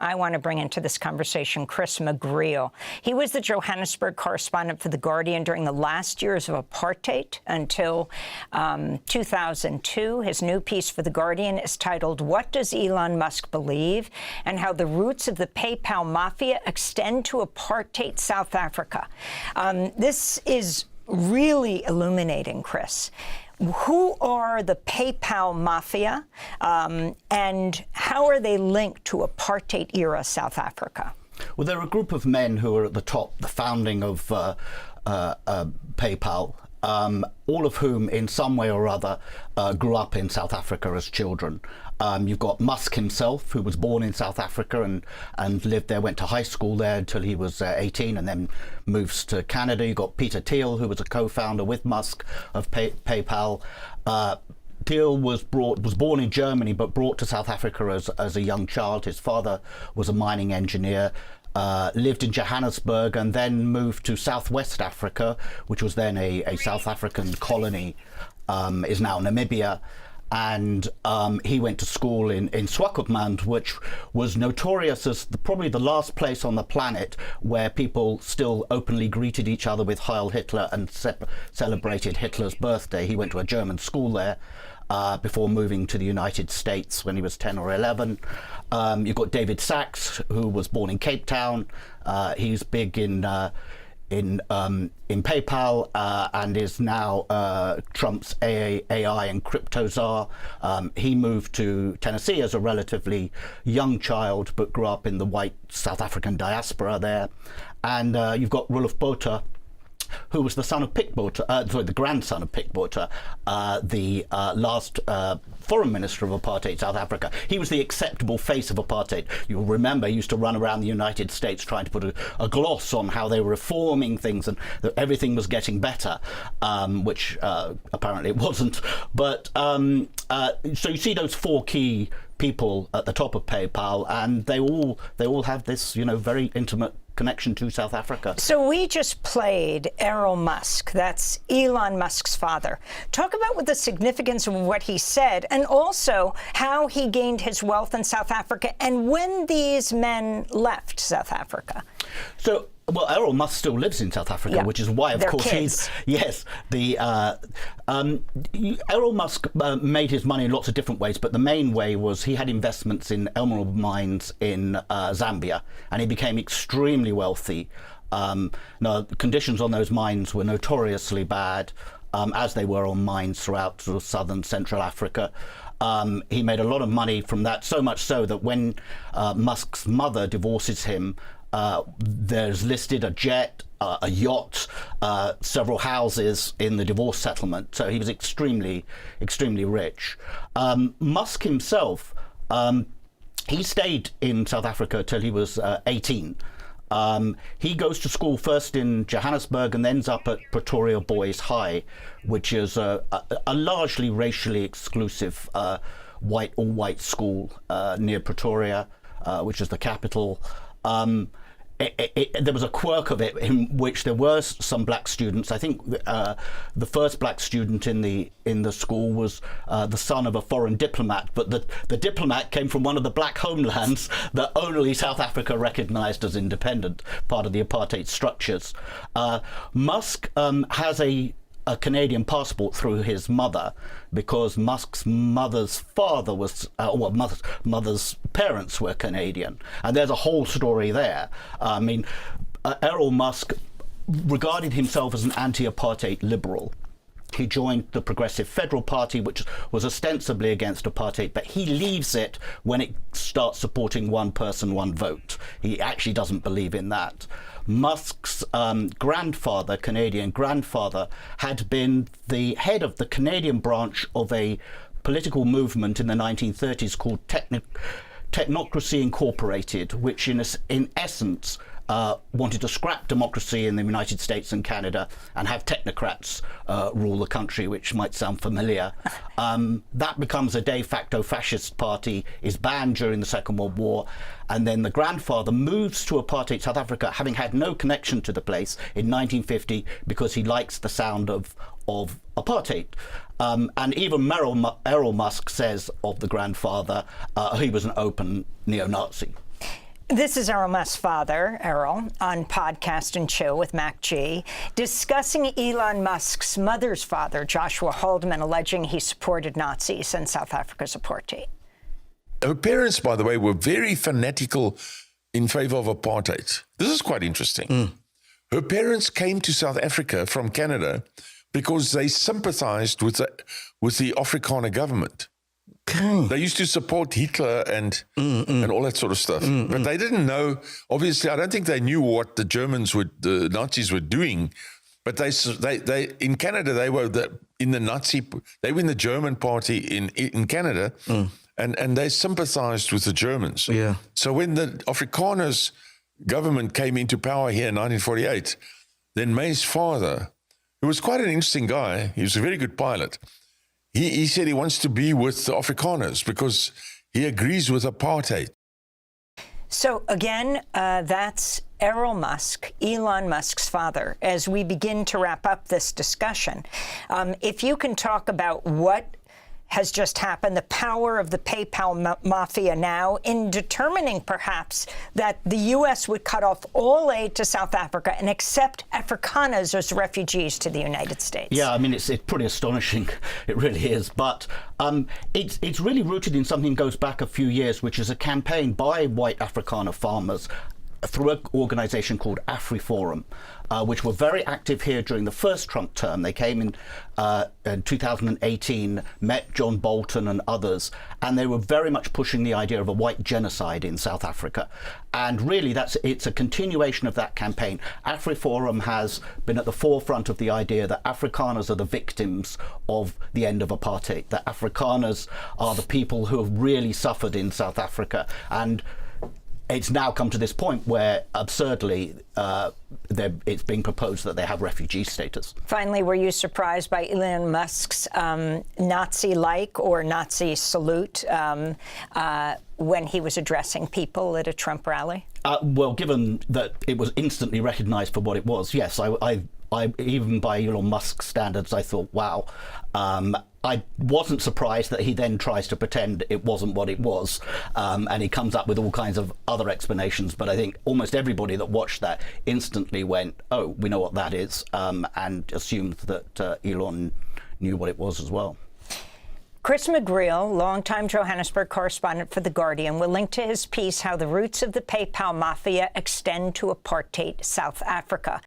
I want to bring into this conversation Chris McGreal. He was the Johannesburg correspondent for The Guardian during the last years of apartheid until 2002. His new piece for The Guardian is titled, "What Does Elon Musk Believe?" and how the roots of the PayPal mafia extend to apartheid South Africa. This is really illuminating, Chris. Who are the PayPal mafia, and how are they linked to apartheid-era South Africa? Well, they're a group of men who are at the top, the founding of PayPal, all of whom, in some way or other, grew up in South Africa as children. You've got Musk himself, who was born in South Africa and lived there, went to high school there until he was 18 and then moves to Canada. You've got Peter Thiel, who was a co-founder with Musk of PayPal. Thiel was born in Germany but brought to South Africa as a young child. His father was a mining engineer. Lived in Johannesburg and then moved to Southwest Africa, which was then a South African colony, is now Namibia. And he went to school in Swakopmund, which was notorious as probably the last place on the planet where people still openly greeted each other with Heil Hitler and celebrated Hitler's birthday. He went to a German school there before moving to the United States when he was 10 or 11. You've got David Sachs, who was born in Cape Town. He's big in PayPal and is now Trump's AI and crypto czar. He moved to Tennessee as a relatively young child, but grew up in the white South African diaspora there. And you've got Roelof Botha, who was the son of Pik Botha, the grandson of Pik Botha, the last foreign minister of apartheid South Africa. He was the acceptable face of apartheid. You'll remember he used to run around the United States trying to put a gloss on how they were reforming things and that everything was getting better, which apparently it wasn't. But so you see those four key people at the top of PayPal, and they all have this, very intimate connection to South Africa. So we just played Errol Musk, that's Elon Musk's father. Talk about what the significance of what he said and also how he gained his wealth in South Africa and when these men left South Africa. So, well, Errol Musk still lives in South Africa, which is why, of course, kids. Errol Musk made his money in lots of different ways, but the main way was he had investments in emerald mines in Zambia, and he became extremely wealthy. Now, conditions on those mines were notoriously bad, as they were on mines throughout sort of southern Central Africa. He made a lot of money from that, so much so that when Musk's mother divorces him, there's listed a jet, a yacht, several houses in the divorce settlement. So he was extremely, extremely rich. Musk himself, he stayed in South Africa till he was 18. He goes to school first in Johannesburg and ends up at Pretoria Boys High, which is a largely racially exclusive all-white school near Pretoria, which is the capital. There was a quirk of it in which there were some black students. I think the first black student in the school was the son of a foreign diplomat, but the diplomat came from one of the black homelands that only South Africa recognized as independent, part of the apartheid structures. Musk has a Canadian passport through his mother, because Musk's mother's father was, mother's parents were Canadian, and there's a whole story there. I mean, Errol Musk regarded himself as an anti-apartheid liberal. He joined the Progressive Federal Party, which was ostensibly against apartheid, but he leaves it when it starts supporting one person, one vote. He actually doesn't believe in that. Musk's grandfather, Canadian grandfather, had been the head of the Canadian branch of a political movement in the 1930s called Technocracy Incorporated, which in essence wanted to scrap democracy in the United States and Canada and have technocrats rule the country, which might sound familiar. That becomes a de facto fascist party, is banned during the Second World War, and then the grandfather moves to apartheid South Africa, having had no connection to the place, in 1950, because he likes the sound of apartheid. And even Errol Musk says of the grandfather, he was an open neo-Nazi. This is Errol Musk's father, Errol, on Podcast and Chill with Mac G, discussing Elon Musk's mother's father, Joshua Haldeman, alleging he supported Nazis and South Africa's apartheid. Her parents, by the way, were very fanatical in favor of apartheid. This is quite interesting. Her parents came to South Africa from Canada because they sympathized with the Afrikaner government. They used to support Hitler and all that sort of stuff. But they didn't know, obviously, I don't think they knew what the Nazis were doing. But they in Canada, they were in the German party in Canada, and they sympathized with the Germans. Yeah. So when the Afrikaners government came into power here in 1948, then May's father, who was quite an interesting guy, he was a very good pilot, he said he wants to be with the Afrikaners because he agrees with apartheid. So again, that's Errol Musk, Elon Musk's father. As we begin to wrap up this discussion, if you can talk about what has just happened, the power of the PayPal mafia now in determining perhaps that the U.S. would cut off all aid to South Africa and accept Afrikaners as refugees to the United States. Yeah, I mean, it's pretty astonishing. It really is. But it's really rooted in something that goes back a few years, which is a campaign by white Afrikaner farmers through an organization called AfriForum, which were very active here during the first Trump term. They came in 2018, met John Bolton and others, and they were very much pushing the idea of a white genocide in South Africa. And really, it's a continuation of that campaign. AfriForum has been at the forefront of the idea that Afrikaners are the victims of the end of apartheid, that Afrikaners are the people who have really suffered in South Africa. And it's now come to this point where, absurdly, it's being proposed that they have refugee status. Finally, were you surprised by Elon Musk's Nazi-like or Nazi salute when he was addressing people at a Trump rally? Well, given that it was instantly recognized for what it was, yes, I even by Elon Musk standards, I thought, wow. I wasn't surprised that he then tries to pretend it wasn't what it was, and he comes up with all kinds of other explanations. But I think almost everybody that watched that instantly went, oh, we know what that is, and assumed that Elon knew what it was as well. Chris McGreal, longtime Johannesburg correspondent for The Guardian, will link to his piece How the Roots of the PayPal Mafia Extend to Apartheid South Africa.